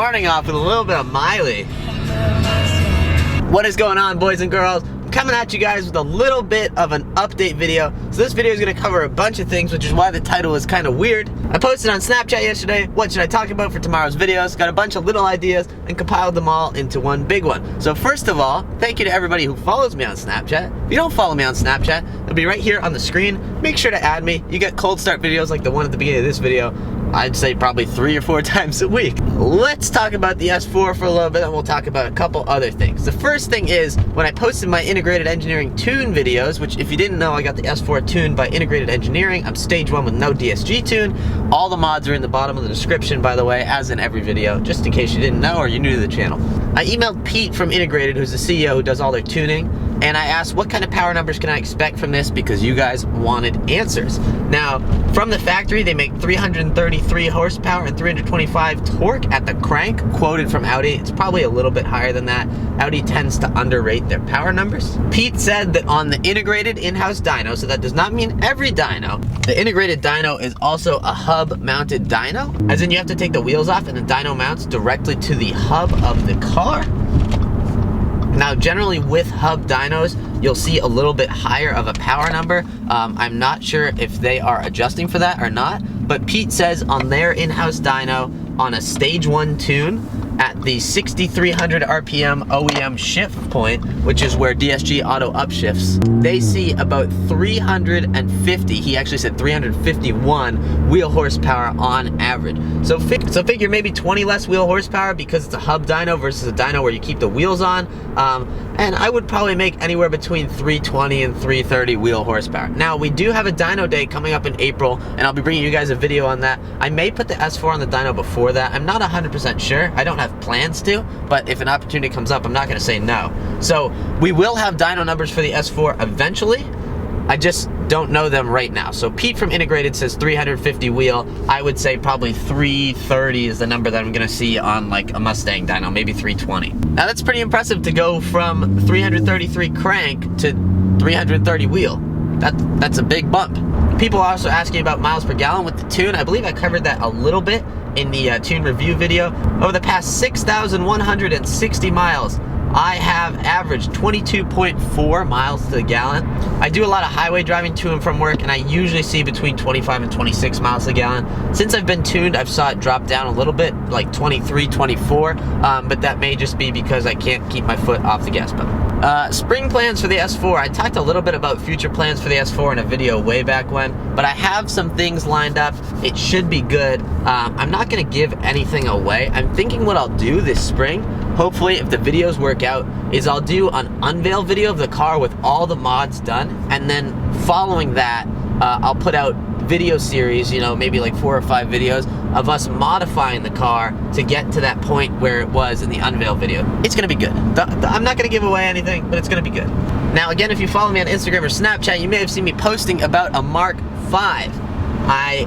starting off with a little bit of Miley. What is going on, boys and girls? I'm coming at you guys with a little bit of an update video. So this video is going to cover a bunch of things, which is why the title is kind of weird. I posted on Snapchat yesterday, what should I talk about for tomorrow's videos? Got a bunch of little ideas and compiled them all into one big one. So first of all, thank you to everybody who follows me on Snapchat. If you don't follow me on Snapchat, it'll be right here on the screen. Make sure to add me. You get cold start videos like the one at the beginning of this video. I'd say probably 3 or 4 times a week. Let's talk about the S4 for a little bit, and we'll talk about a couple other things. The first thing is, when I posted my integrated engineering tune videos, which if you didn't know, I got the S4 tuned by Integrated Engineering. I'm stage 1 with no DSG tune. All the mods are in the bottom of the description, by the way, as in every video, just in case you didn't know or you're new to the channel. I emailed Pete from Integrated, who's the CEO who does all their tuning, and I asked what kind of power numbers can I expect from this because you guys wanted answers. Now, from the factory, they make 333 horsepower and 325 torque at the crank, quoted from Audi. It's probably a little bit higher than that. Audi tends to underrate their power numbers. Pete said that on the integrated in-house dyno, so that does not mean every dyno, the integrated dyno is also a hub-mounted dyno, as in you have to take the wheels off and the dyno mounts directly to the hub of the car. Now, generally with hub dynos, you'll see a little bit higher of a power number. I'm not sure if they are adjusting for that or not, but Pete says on their in-house dyno, on a stage 1 tune, at the 6,300 RPM OEM shift point, which is where DSG auto upshifts, they see about 350, he actually said 351 wheel horsepower on average. So figure maybe 20 less wheel horsepower because it's a hub dyno versus a dyno where you keep the wheels on. And I would probably make anywhere between 320 and 330 wheel horsepower. Now, we do have a dyno day coming up in April, and I'll be bringing you guys a video on that. I may put the S4 on the dyno before that. I'm not 100% sure. I don't have plans to, but if an opportunity comes up, I'm not going to say no. So we will have dyno numbers for the S4 eventually. I just don't know them right now. So Pete from Integrated says 350 wheel. I would say probably 330 is the number that I'm gonna see on like a Mustang dyno, maybe 320. Now that's pretty impressive to go from 333 crank to 330 wheel. That's a big bump. People are also asking about miles per gallon with the tune. I believe I covered that a little bit in the tune review video. Over the past 6,160 miles, I have averaged 22.4 miles to the gallon. I do a lot of highway driving to and from work, and I usually see between 25 and 26 miles a gallon. Since I've been tuned, I've saw it drop down a little bit, like 23, 24, but that may just be because I can't keep my foot off the gas pedal. Spring plans for the S4. I talked a little bit about future plans for the S4 in a video way back when, but I have some things lined up. It should be good. I'm not gonna give anything away. I'm thinking what I'll do this spring, hopefully if the videos work out, is I'll do an unveil video of the car with all the mods done, and then following that, I'll put out video series, you know, maybe like 4 or 5 videos of us modifying the car to get to that point where it was in the unveil video. It's gonna be good. I'm not gonna give away anything, but it's gonna be good. Now again, if you follow me on Instagram or Snapchat, you may have seen me posting about a Mk5. I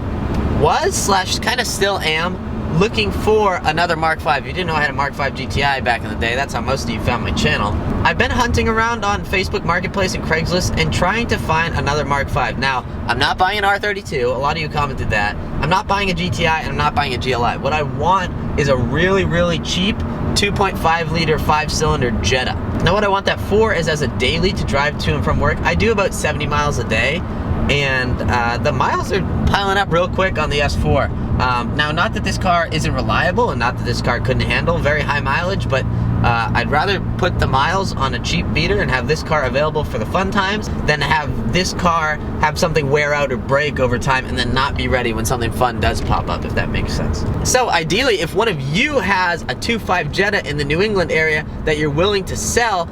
was, / kind of still am, looking for another Mk5. If you didn't know I had a Mk5 GTI back in the day, that's how most of you found my channel. I've been hunting around on Facebook Marketplace and Craigslist and trying to find another Mk5. Now, I'm not buying an R32, a lot of you commented that. I'm not buying a GTI and I'm not buying a GLI. What I want is a really, really cheap 2.5 liter 5-cylinder Jetta. Now what I want that for is as a daily to drive to and from work. I do about 70 miles a day, and the miles are piling up real quick on the S4. Now, not that this car isn't reliable and not that this car couldn't handle very high mileage, but I'd rather put the miles on a cheap beater and have this car available for the fun times than have this car have something wear out or break over time and then not be ready when something fun does pop up, if that makes sense. So ideally, if one of you has a 2.5 Jetta in the New England area that you're willing to sell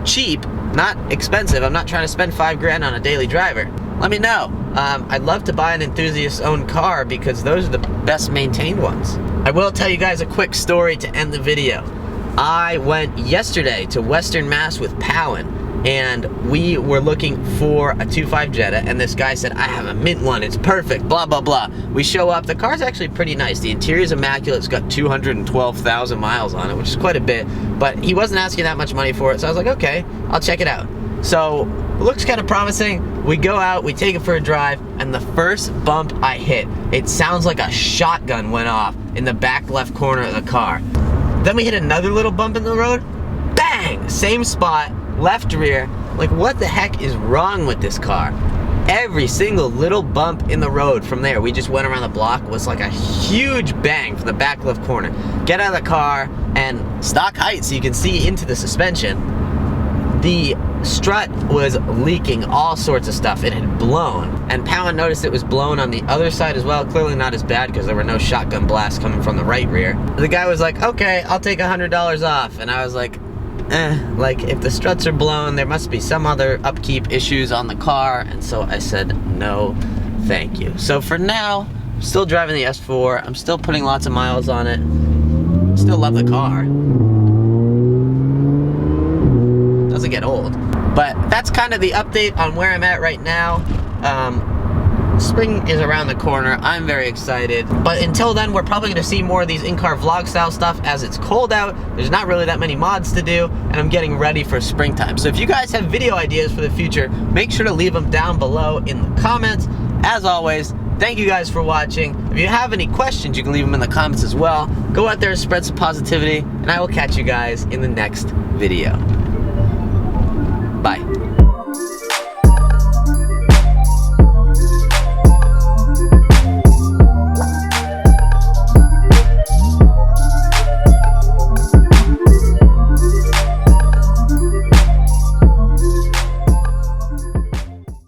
cheap, not expensive, I'm not trying to spend 5 grand on a daily driver, let me know. I'd love to buy an enthusiast-owned car because those are the best maintained ones. I will tell you guys a quick story to end the video. I went yesterday to Western Mass with Powen, and we were looking for a 2.5 Jetta, and this guy said, I have a mint one, it's perfect, blah, blah, blah. We show up, the car's actually pretty nice. The interior's immaculate, it's got 212,000 miles on it, which is quite a bit, but he wasn't asking that much money for it, so I was like, okay, I'll check it out. So, it looks kind of promising. We go out, we take it for a drive, and the first bump I hit, it sounds like a shotgun went off in the back left corner of the car. Then we hit another little bump in the road. Bang! Same spot, left rear. Like, what the heck is wrong with this car? Every single little bump in the road from there, we just went around the block, was like a huge bang from the back left corner. Get out of the car, and stock height so you can see into the suspension. The strut was leaking all sorts of stuff. It had blown, and Pound noticed it was blown on the other side as well. Clearly not as bad because there were no shotgun blasts coming from the right rear. The guy was like, okay, I'll take $100 off, and I was like, like, if the struts are blown, there must be some other upkeep issues on the car. And so I said, no, thank you. So for now, I'm still driving the S4. I'm still putting lots of miles on it. Still love the car. Doesn't get old. But that's kind of the update on where I'm at right now. Spring is around the corner. I'm very excited. But until then, we're probably going to see more of these in-car vlog style stuff as it's cold out. There's not really that many mods to do, and I'm getting ready for springtime. So if you guys have video ideas for the future, make sure to leave them down below in the comments. As always, thank you guys for watching. If you have any questions, you can leave them in the comments as well. Go out there and spread some positivity, and I will catch you guys in the next video.